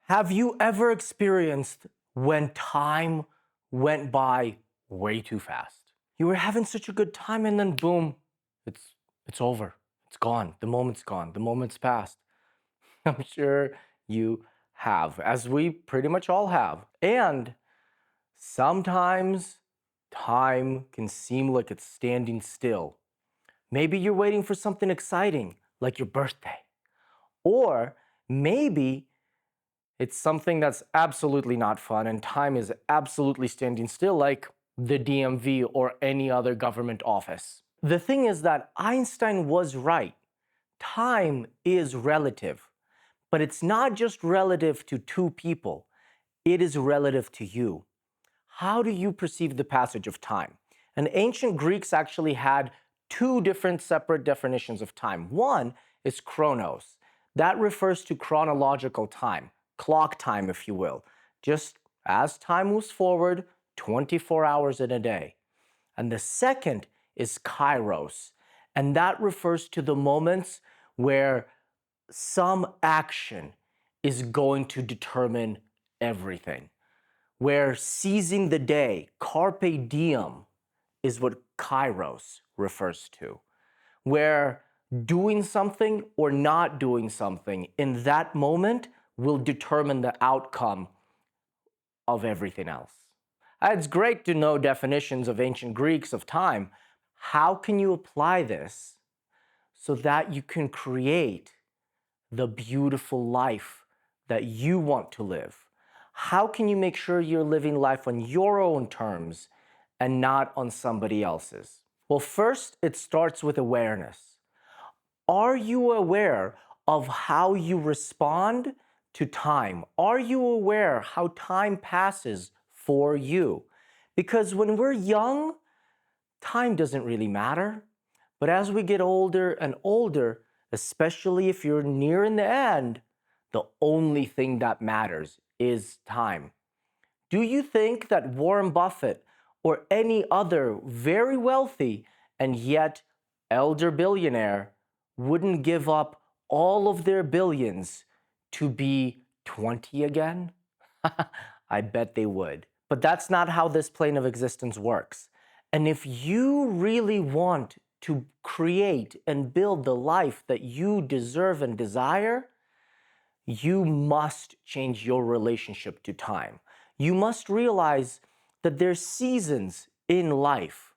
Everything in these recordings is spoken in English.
Have you ever experienced when time went by way too fast? You were having such a good time and then boom, it's over. It's gone. The moment's gone. The moment's passed. I'm sure you have, as we pretty much all have. And sometimes time can seem like it's standing still. Maybe you're waiting for something exciting, like your birthday. Or maybe it's something that's absolutely not fun, and time is absolutely standing still, like the DMV or any other government office. The thing is that Einstein was right. Time is relative, but it's not just relative to two people, it is relative to you. How do you perceive the passage of time? And ancient Greeks actually had two different separate definitions of time. One is Chronos. That refers to chronological time, clock time, if you will. Just as time moves forward, 24 hours in a day. And the second is Kairos. And that refers to the moments where some action is going to determine everything, where seizing the day, carpe diem, is what Kairos refers to, where doing something or not doing something in that moment will determine the outcome of everything else. It's great to know definitions of ancient Greeks of time. How can you apply this so that you can create the beautiful life that you want to live? How can you make sure you're living life on your own terms and not on somebody else's? Well, first, it starts with awareness. Are you aware of how you respond to time? Are you aware how time passes for you? Because when we're young, time doesn't really matter. But as we get older and older, especially if you're nearing the end, the only thing that matters is time. Do you think that Warren Buffett or any other very wealthy and yet elder billionaire wouldn't give up all of their billions to be 20 again? I bet they would. But that's not how this plane of existence works. And if you really want to create and build the life that you deserve and desire, you must change your relationship to time. You must realize that there's seasons in life,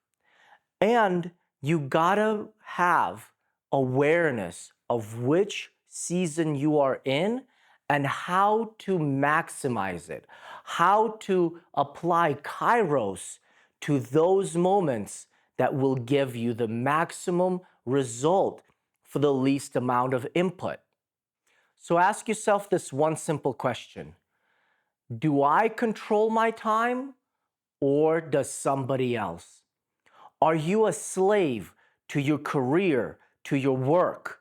and you gotta have awareness of which season you are in and how to maximize it, how to apply Kairos to those moments that will give you the maximum result for the least amount of input. So ask yourself this one simple question: do I control my time or does somebody else? Are you a slave to your career, to your work?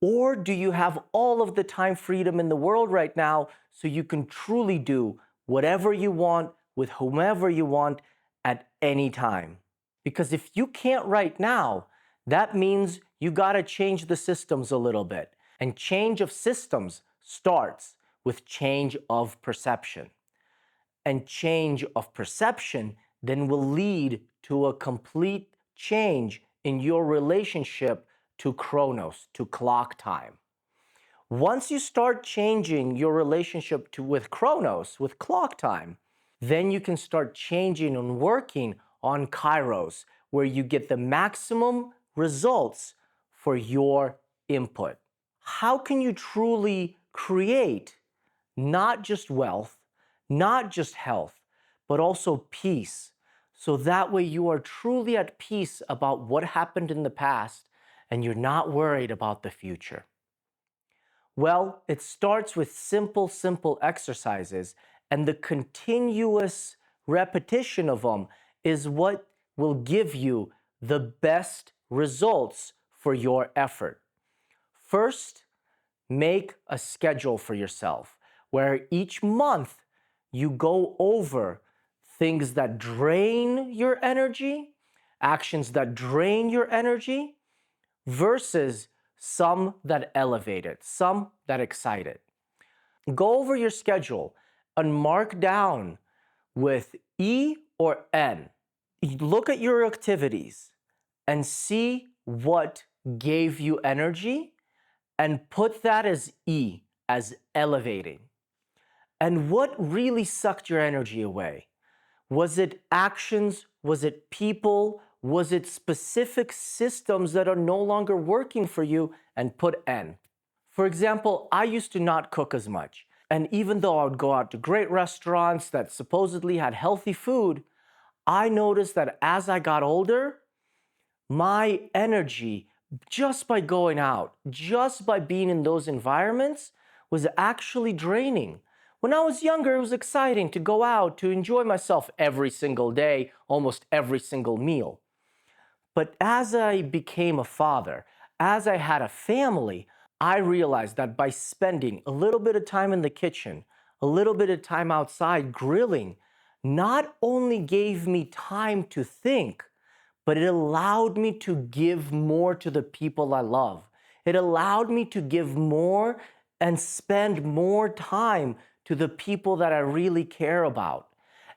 Or do you have all of the time freedom in the world right now so you can truly do whatever you want with whomever you want at any time? Because if you can't right now, that means you got to change the systems a little bit. And change of systems starts with change of perception. And change of perception then will lead to a complete change in your relationship to Chronos, to clock time. Once you start changing your relationship with Chronos, with clock time, then you can start changing and working on Kairos, where you get the maximum results for your input. How can you truly create not just wealth, not just health, but also peace? So that way you are truly at peace about what happened in the past and you're not worried about the future. Well, it starts with simple exercises, and the continuous repetition of them is what will give you the best results for your effort. First, make a schedule for yourself where each month you go over things that drain your energy, actions that drain your energy, versus some that elevate it, some that excite it. Go over your schedule and mark down with E or N. Look at your activities and see what gave you energy and put that as E, as elevating. And what really sucked your energy away? Was it actions? Was it people? Was it specific systems that are no longer working for you? And put N. For example, I used to not cook as much. And even though I would go out to great restaurants that supposedly had healthy food, I noticed that as I got older, my energy, just by going out, just by being in those environments, was actually draining. When I was younger, it was exciting to go out, to enjoy myself every single day, almost every single meal. But as I became a father, as I had a family, I realized that by spending a little bit of time in the kitchen, a little bit of time outside grilling, not only gave me time to think, but it allowed me to give more to the people I love. It allowed me to give more and spend more time to the people that I really care about.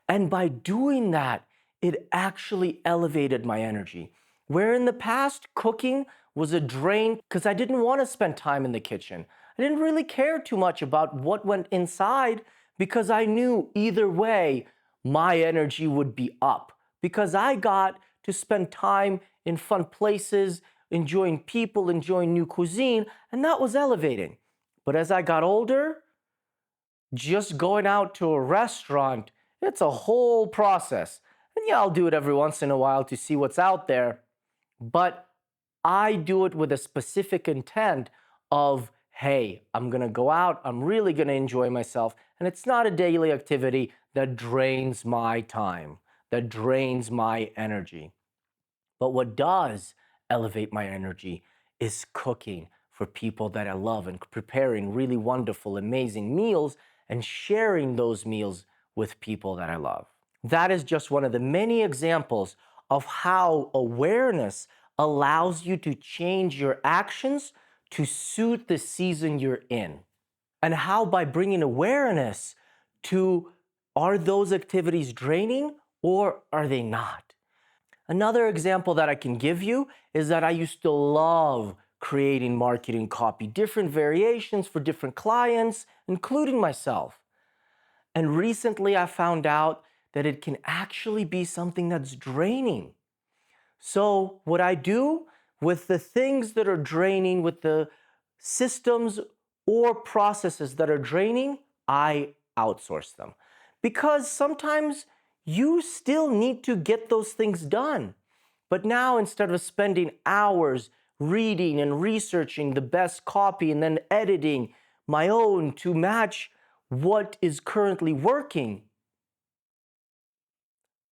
And by doing that, it actually elevated my energy. Where in the past, cooking was a drain because I didn't want to spend time in the kitchen. I didn't really care too much about what went inside because I knew either way, my energy would be up because I got to spend time in fun places, enjoying people, enjoying new cuisine, and that was elevating. But as I got older, just going out to a restaurant, it's a whole process. And yeah, I'll do it every once in a while to see what's out there, but I do it with a specific intent of, hey, I'm gonna go out, I'm really gonna enjoy myself, and it's not a daily activity that drains my time, that drains my energy. But what does elevate my energy is cooking for people that I love and preparing really wonderful, amazing meals and sharing those meals with people that I love. That is just one of the many examples of how awareness allows you to change your actions to suit the season you're in. And how by bringing awareness to, are those activities draining or are they not? Another example that I can give you is that I used to love creating marketing copy, different variations for different clients, including myself. And recently I found out that it can actually be something that's draining. So what I do with the things that are draining, with the systems or processes that are draining, I outsource them. Because sometimes you still need to get those things done. But now instead of spending hours reading and researching the best copy and then editing my own to match what is currently working,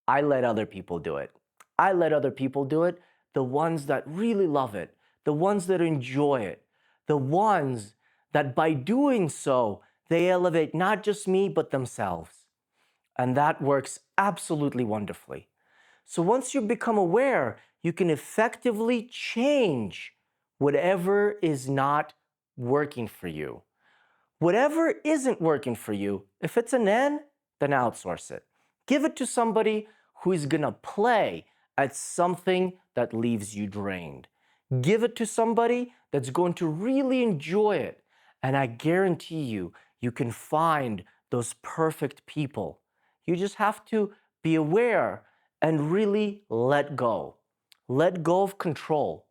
I let other people do it. I let other people do it, the ones that really love it, the ones that enjoy it, the ones that by doing so, they elevate not just me, but themselves. And that works absolutely wonderfully. So once you become aware, you can effectively change whatever is not working for you. Whatever isn't working for you, if it's an N, then outsource it. Give it to somebody who is gonna play at something that leaves you drained. Give it to somebody that's going to really enjoy it. And I guarantee you, you can find those perfect people. You just have to be aware and really let go. Let go of control.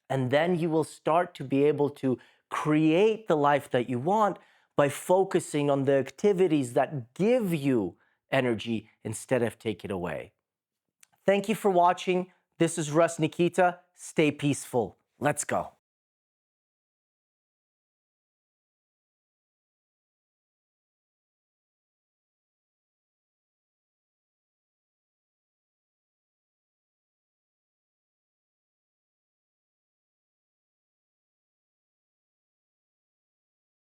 And then you will start to be able to create the life that you want by focusing on the activities that give you energy instead of take it away. Thank you for watching. This is Nikita. Stay peaceful. Let's go.